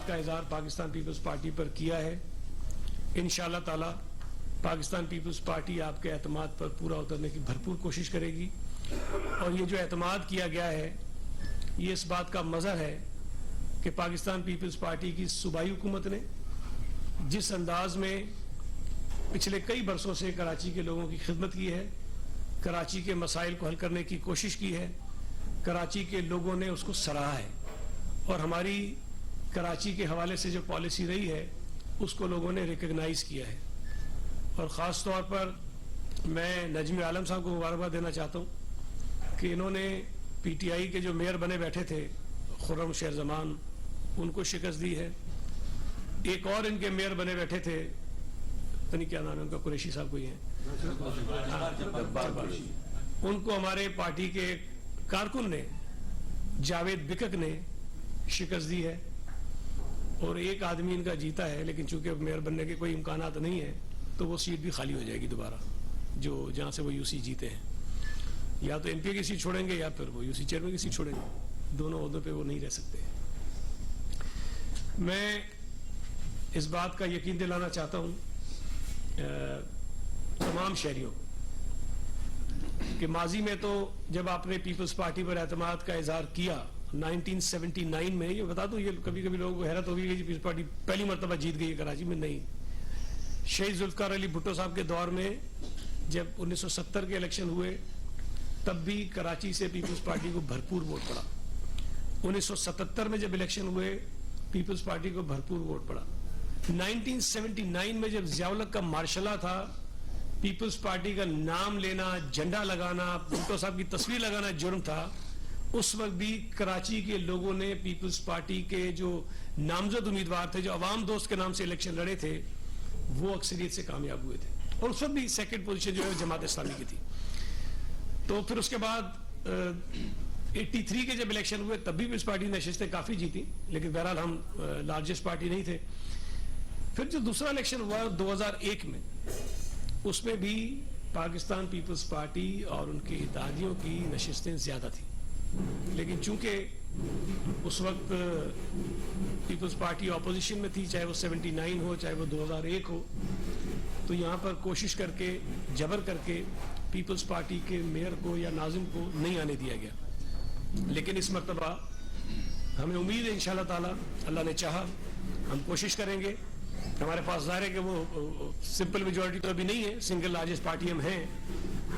کا اظہار Pakistan Peoples party پر کیا ہے. انشاءاللہ تعالی پاکستان پیپلز پارٹی آپ کے اعتماد پر پورا اترنے کی بھرپور کوشش کرے گی. اور یہ جو اعتماد کیا گیا ہے یہ اس بات کا مظہر ہے کہ پاکستان پیپلز پارٹی کی صوبائی حکومت نے جس انداز میں پچھلے کئی برسوں سے کراچی کے لوگوں کی خدمت کی ہے, کراچی کے مسائل کو حل کرنے کی کوشش کی ہے, کراچی کے لوگوں نے اس کو سراہا ہے. اور ہماری کراچی کے حوالے سے جو پالیسی رہی ہے اس کو لوگوں نے ریکگنائز کیا ہے. اور خاص طور پر میں نجم عالم صاحب کو مبارکباد دینا چاہتا ہوں کہ انہوں نے پی ٹی آئی کے جو میئر بنے بیٹھے تھے خرم شیر زمان, ان کو شکست دی ہے. ایک اور ان کے میئر بنے بیٹھے تھے, پتہ نہیں کیا نام ہے ان کا, قریشی صاحب کوئی ہیں, ان کو ہمارے پارٹی کے کارکن نے جاوید بکک نے شکست دی ہے. اور ایک آدمی ان کا جیتا ہے, لیکن چونکہ میئر بننے کے کوئی امکانات نہیں ہیں تو وہ سیٹ بھی خالی ہو جائے گی دوبارہ, جو جہاں سے وہ یو سی جیتے ہیں. یا تو ایم پی کی سیٹ چھوڑیں گے یا پھر وہ یو سی چیئرمین کی سیٹ چھوڑیں گے, دونوں عہدوں پہ وہ نہیں رہ سکتے. میں اس بات کا یقین دلانا چاہتا ہوں تمام شہریوں کہ ماضی میں تو جب آپ نے پیپلز پارٹی پر اعتماد کا اظہار کیا 1979 میں, یہ بتا دوں, یہ کبھی کبھی لوگوں کو حیرت ہوگی کہ پیپلز پارٹی پہلی مرتبہ جیت گئی ہے کراچی میں. نہیں, شہید ذوالفقار علی بھٹو صاحب کے دور میں جب 1970 کے الیکشن ہوئے تب بھی کراچی سے پیپلز پارٹی کو بھرپور ووٹ پڑا. 1977 میں جب الیکشن ہوئے پیپلز پارٹی کو بھرپور ووٹ پڑا. 1979 میں جب ضیاء الحق کا مارشلہ تھا, پیپلز پارٹی کا نام لینا, جھنڈا لگانا, بھٹو صاحب کی تصویر لگانا جرم تھا. اس وقت بھی کراچی کے لوگوں نے پیپلز پارٹی کے جو نامزد امیدوار تھے, جو عوام دوست کے نام سے الیکشن لڑے تھے, وہ اکثریت سے کامیاب ہوئے تھے. اور اس وقت بھی سیکنڈ پوزیشن جو ہے جماعت اسلامی کی تھی. تو پھر اس کے بعد 83 کے جب الیکشن ہوئے تب بھی پیپلز پارٹی نشستیں کافی جیتی, لیکن بہرحال ہم لارجسٹ پارٹی نہیں تھے. پھر جو دوسرا الیکشن ہوا 2001 میں, اس میں بھی پاکستان پیپلز پارٹی اور ان کے اتحادیوں کی نشستیں زیادہ تھیں. لیکن چونکہ اس وقت پیپلز پارٹی اپوزیشن میں تھی, چاہے وہ 79 ہو چاہے وہ 2001 ہو, تو یہاں پر کوشش کر کے جبر کر کے پیپلز پارٹی کے میئر کو یا ناظم کو نہیں آنے دیا گیا. لیکن اس مرتبہ ہمیں امید ہے انشاءاللہ تعالی, اللہ نے چاہا ہم کوشش کریں گے. ہمارے پاس ظاہر ہے کہ وہ سمپل میجورٹی تو ابھی نہیں ہے, سنگل لارجسٹ پارٹی ہم ہیں.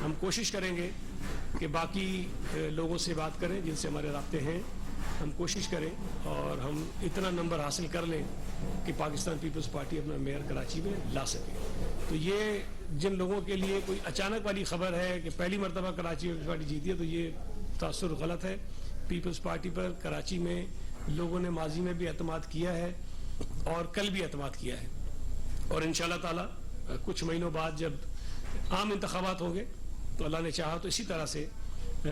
ہم کوشش کریں گے کہ باقی لوگوں سے بات کریں جن سے ہمارے رابطے ہیں, ہم کوشش کریں اور ہم اتنا نمبر حاصل کر لیں کہ پاکستان پیپلز پارٹی اپنا میئر کراچی میں لا سکے. تو یہ جن لوگوں کے لیے کوئی اچانک والی خبر ہے کہ پہلی مرتبہ کراچی پیپلز پارٹی جیتی ہے, تو یہ تاثر غلط ہے. پیپلز پارٹی پر کراچی میں لوگوں نے ماضی میں بھی اعتماد کیا ہے اور کل بھی اعتماد کیا ہے. اور انشاءاللہ تعالی کچھ مہینوں بعد جب عام انتخابات ہوں گے تو اللہ نے چاہا تو اسی طرح سے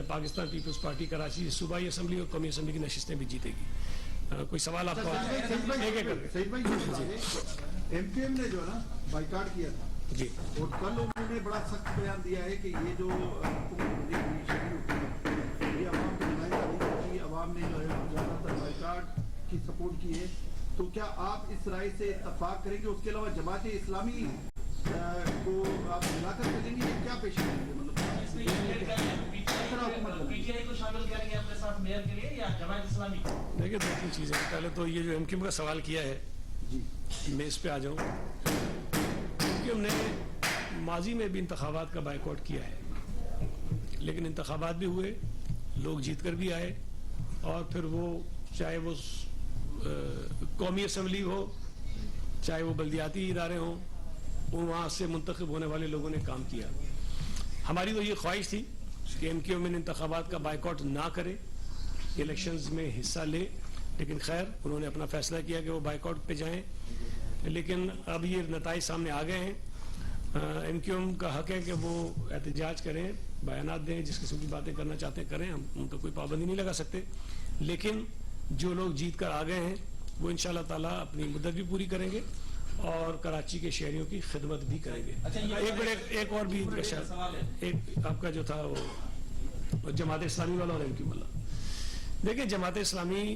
پاکستان پیپلز پارٹی کراچی صوبائی اسمبلی اور قومی اسمبلی کی نشستیں بھی جیتے گی. کوئی سوال آپ کو؟ ایم کیو ایم نے جو ہے نا بائیکاٹ کیا تھا جی, اور کل انہوں نے بڑا سخت بیان دیا ہے کہ یہ جو یہ عوام کو نمائندہ نہیں کرتی, عوام نے جو ہے زیادہ تر بائیکاٹ کی سپورٹ کی ہے. تو کیا آپ اس رائے سے اتفاق کریں گے؟ اس کے علاوہ جماعت اسلامی کو آپ ملا کر چلیں گے, کیا پیش کریں گے؟ مطلب دیکھیے دو تین چیزیں. پہلے تو یہ جو ایم کیو ایم کا سوال کیا ہے میں اس پہ آ جاؤں. ایم کیو ایم نے ماضی میں بھی انتخابات کا بائیکاٹ کیا ہے, لیکن انتخابات بھی ہوئے, لوگ جیت کر بھی آئے, اور پھر وہ چاہے وہ قومی اسمبلی ہو چاہے وہ بلدیاتی ادارے ہوں, وہاں سے منتخب ہونے والے لوگوں نے کام کیا. ہماری تو یہ خواہش تھی کہ ایم کیو ایم انتخابات کا بائیکاٹ نہ کرے, الیکشنز میں حصہ لے, لیکن خیر انہوں نے اپنا فیصلہ کیا کہ وہ بائیکاٹ پہ جائیں. لیکن اب یہ نتائج سامنے آ گئے ہیں. ایم کیو ایم کا حق ہے کہ وہ احتجاج کریں, بیانات دیں, جس قسم کی باتیں کرنا چاہتے ہیں کریں, ہم ان کو کوئی پابندی نہیں لگا سکتے. لیکن جو لوگ جیت کر آ گئے ہیں وہ انشاءاللہ تعالیٰ اپنی مدت بھی پوری کریں گے اور کراچی کے شہریوں کی خدمت بھی کریں گے. ایک اور بھی ایک آپ کا جو تھا وہ جماعت اسلامی والا اور ایم کیو والا. دیکھیں جماعت اسلامی